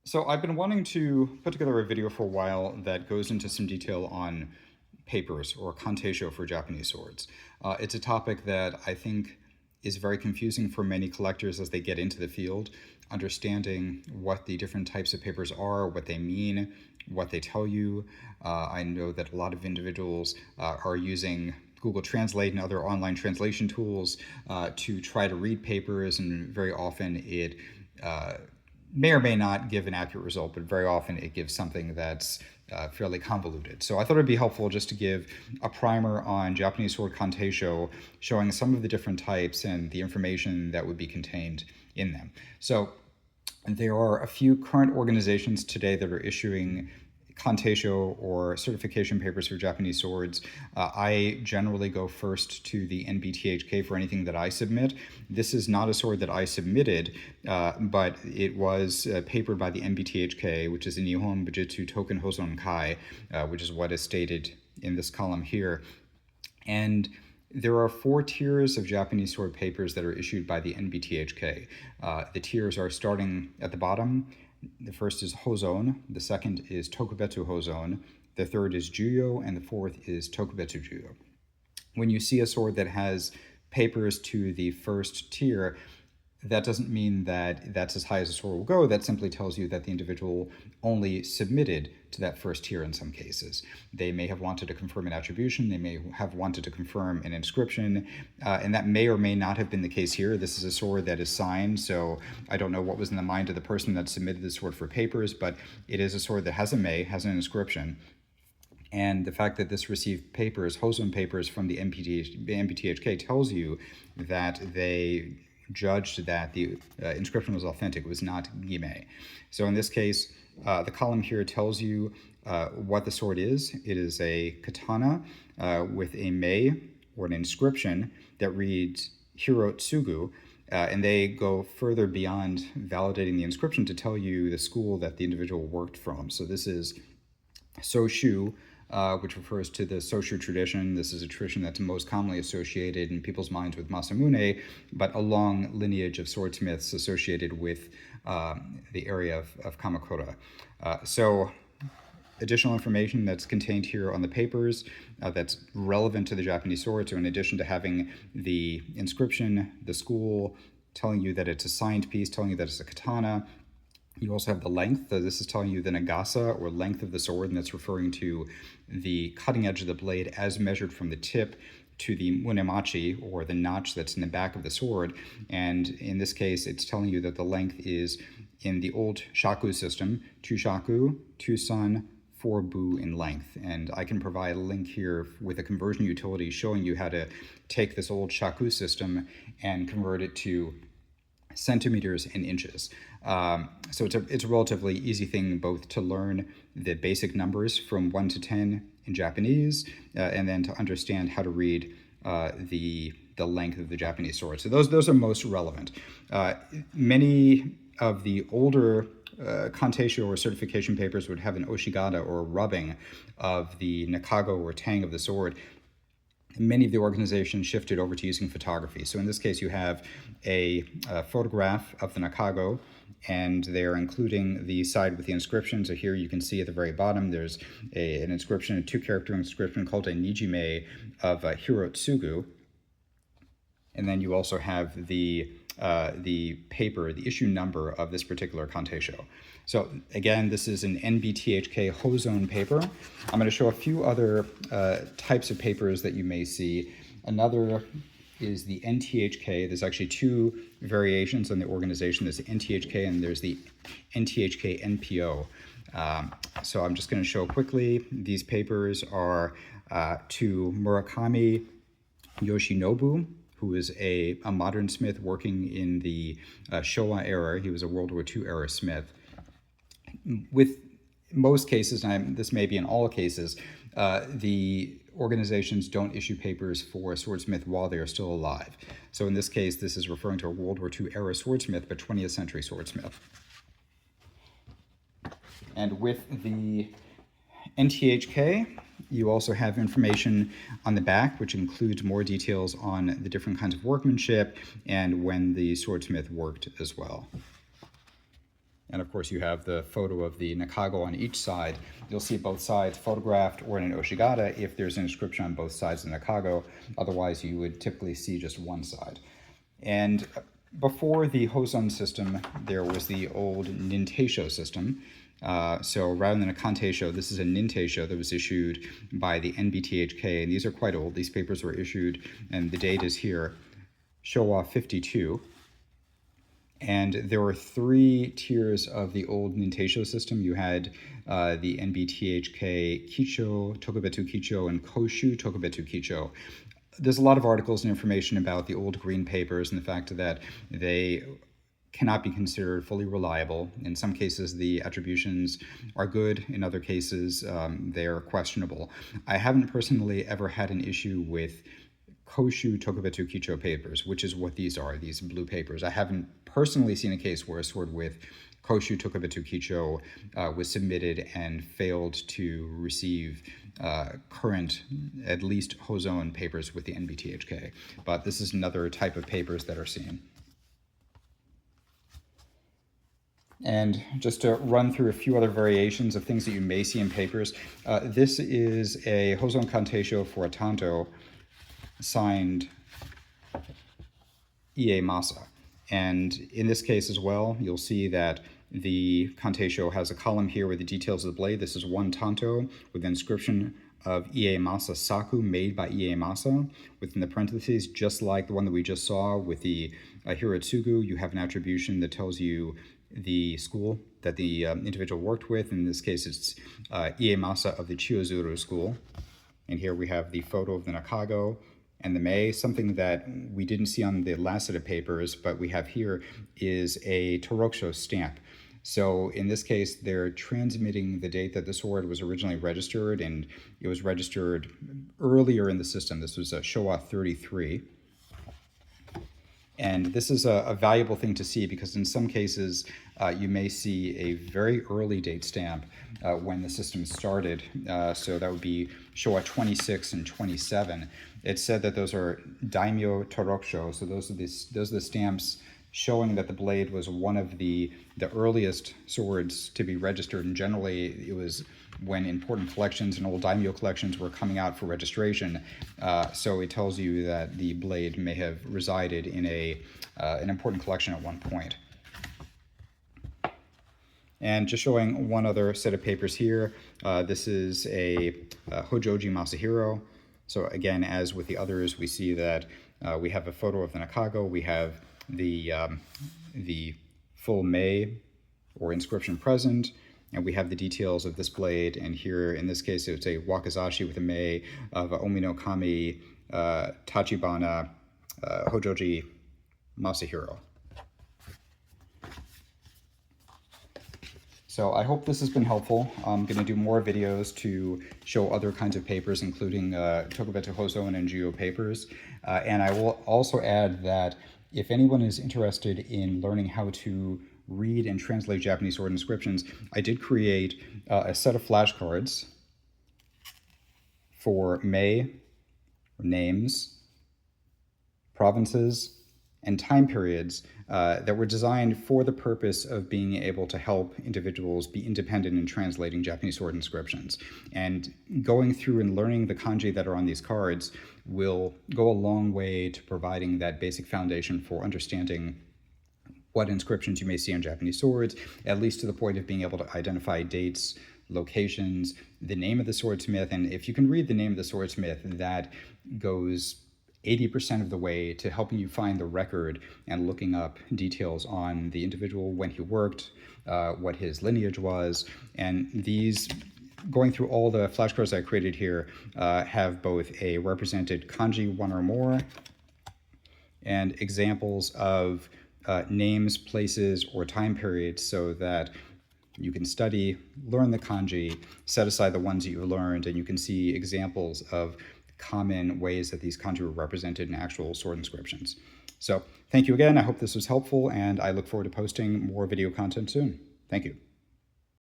So I've been wanting to put together a video for a while that goes into some detail on papers or kanteisho for Japanese swords. It's a topic that I think is very confusing for many collectors as they get into the field, understanding what the different types of papers are, what they mean, what they tell you. I know that a lot of individuals are using Google Translate and other online translation tools to try to read papers, and very often it may or may not give an accurate result, but very often it gives something that's fairly convoluted. So I thought it'd be helpful just to give a primer on Japanese sword kanteisho, showing some of the different types and the information that would be contained in them. So there are a few current organizations today that are issuing kanteisho or certification papers for Japanese swords. I generally go first to the NBTHK for anything that I submit. This is not a sword that I submitted, but it was papered by the NBTHK, which is the Nihon Bujitsu Token Hozon Kai, which is what is stated in this column here. And there are 4 tiers of Japanese sword papers that are issued by the NBTHK. The tiers are starting at the bottom. The first is Hozon, the second is Tokubetsu Hozon, the third is Juyo, and the fourth is Tokubetsu Juyo. When you see a sword that has papers to the first tier, that doesn't mean that that's as high as the sword will go. That simply tells you that the individual only submitted to that first tier in some cases. They may have wanted to confirm an attribution, they may have wanted to confirm an inscription, and that may or may not have been the case here. This is a sword that is signed, so I don't know what was in the mind of the person that submitted the sword for papers, but it is a sword that has a mei, has an inscription. And the fact that this received papers, Hozon papers from the NBTHK, tells you that they judged that the inscription was authentic, it was not gime. So in this case, the column here tells you what the sword is. It is a katana with a mei, or an inscription, that reads Hirotsugu, and they go further beyond validating the inscription to tell you the school that the individual worked from. So this is Soshu, which refers to the Soshu tradition. This is a tradition that's most commonly associated in people's minds with Masamune, but a long lineage of swordsmiths associated with the area of Kamakura. So additional information that's contained here on the papers that's relevant to the Japanese sword. So in addition to having the inscription, the school, telling you that it's a signed piece, telling you that it's a katana, you also have the length. This is telling you the nagasa, or length of the sword, and that's referring to the cutting edge of the blade as measured from the tip to the munemachi, or the notch that's in the back of the sword. And in this case, it's telling you that the length is, in the old shaku system, 2 shaku, 2 sun, 4 bu in length. And I can provide a link here with a conversion utility showing you how to take this old shaku system and convert it to centimeters and inches. So it's a relatively easy thing both to learn the basic numbers from 1 to 10 in Japanese, and then to understand how to read the length of the Japanese sword. So those are most relevant. Many of the older kanteisho or certification papers would have an oshigata, or a rubbing of the nakago or tang of the sword. Many of the organizations shifted over to using photography. So in this case, you have a photograph of the nakago, and they're including the side with the inscription. So here you can see at the very bottom, there's an inscription, a 2-character inscription called a nijime of Hirotsugu. And then you also have the paper, the issue number of this particular kanteisho. So again, this is an NBTHK Hozon paper. I'm going to show a few other types of papers that you may see. Another is the NTHK. There's actually 2 variations on the organization. There's the NTHK and there's the NTHK NPO. So I'm just going to show quickly. These papers are to Murakami Yoshinobu, who is a modern smith working in the Showa era. He was a World War II era smith. With most cases, and this may be in all cases, the organizations don't issue papers for a swordsmith while they are still alive. So in this case, this is referring to a World War II era swordsmith, but 20th century swordsmith. And with the NTHK, you also have information on the back, which includes more details on the different kinds of workmanship and when the swordsmith worked as well. And of course, you have the photo of the nakago on each side. You'll see both sides photographed or in an oshigata if there's an inscription on both sides of the nakago. Otherwise, you would typically see just one side. And before the Hozon system, there was the old Nintei system. So rather than a kanteisho, this is a Nintei that was issued by the NBTHK, and these are quite old. These papers were issued, and the date is here, Showa 52. And there were 3 tiers of the old Nintei system. You had the NBTHK Kicho, Tokubetsu Kicho, and Koshu Tokubetsu Kicho. There's a lot of articles and information about the old green papers and the fact that they cannot be considered fully reliable. In some cases, the attributions are good. In other cases, they are questionable. I haven't personally ever had an issue with Koshu Tokubetsu Kicho papers, which is what these are, these blue papers. I haven't personally seen a case where a sword with Koshu Tokubetsu Kicho was submitted and failed to receive current, at least Hozon papers with the NBTHK. But this is another type of papers that are seen. And just to run through a few other variations of things that you may see in papers, this is a Hozon kanteisho for a tanto signed Ie Masa. And in this case as well, you'll see that the kanteisho has a column here with the details of the blade. This is one tanto with the inscription of Ie Masa Saku, made by Ie Masa. Within the parentheses, just like the one that we just saw with the Hiratsugu, you have an attribution that tells you the school that the individual worked with. In this case, it's Ie Masa of the Chiozuru school. And here we have the photo of the nakago and the mei. Something that we didn't see on the last set of papers, but we have here is a Torokusho stamp. So in this case, they're transmitting the date that the sword was originally registered, and it was registered earlier in the system. This was Showa 33. And this is a valuable thing to see because in some cases, you may see a very early date stamp when the system started. So that would be Showa 26 and 27. It's said that those are daimyo torokusho, so those are the stamps showing that the blade was one of the earliest swords to be registered, and generally it was when important collections and old daimyo collections were coming out for registration. So it tells you that the blade may have resided in an important collection at one point. And just showing one other set of papers here, this is a Hojoji Masahiro. So again, as with the others, we see that we have a photo of the nakago, we have the full mei or inscription present, and we have the details of this blade. And here, in this case, it's a wakizashi with a mei of Omi no Kami Tachibana Hojoji Masahiro. So I hope this has been helpful. I'm going to do more videos to show other kinds of papers, including Tokubetsu Hozon and Jio papers. And I will also add that if anyone is interested in learning how to read and translate Japanese sword inscriptions, I did create a set of flashcards for mei, names, provinces, and time periods that were designed for the purpose of being able to help individuals be independent in translating Japanese sword inscriptions. And going through and learning the kanji that are on these cards will go a long way to providing that basic foundation for understanding what inscriptions you may see on Japanese swords, at least to the point of being able to identify dates, locations, the name of the swordsmith. And if you can read the name of the swordsmith, that goes 80% of the way to helping you find the record and looking up details on the individual, when he worked, what his lineage was. And these, going through all the flashcards I created here, have both a represented kanji, one or more, and examples of names, places, or time periods, so that you can study, learn the kanji, set aside the ones that you've learned, and you can see examples of common ways that these kanji were represented in actual sword inscriptions. So thank you again. I hope this was helpful, and I look forward to posting more video content soon. Thank you.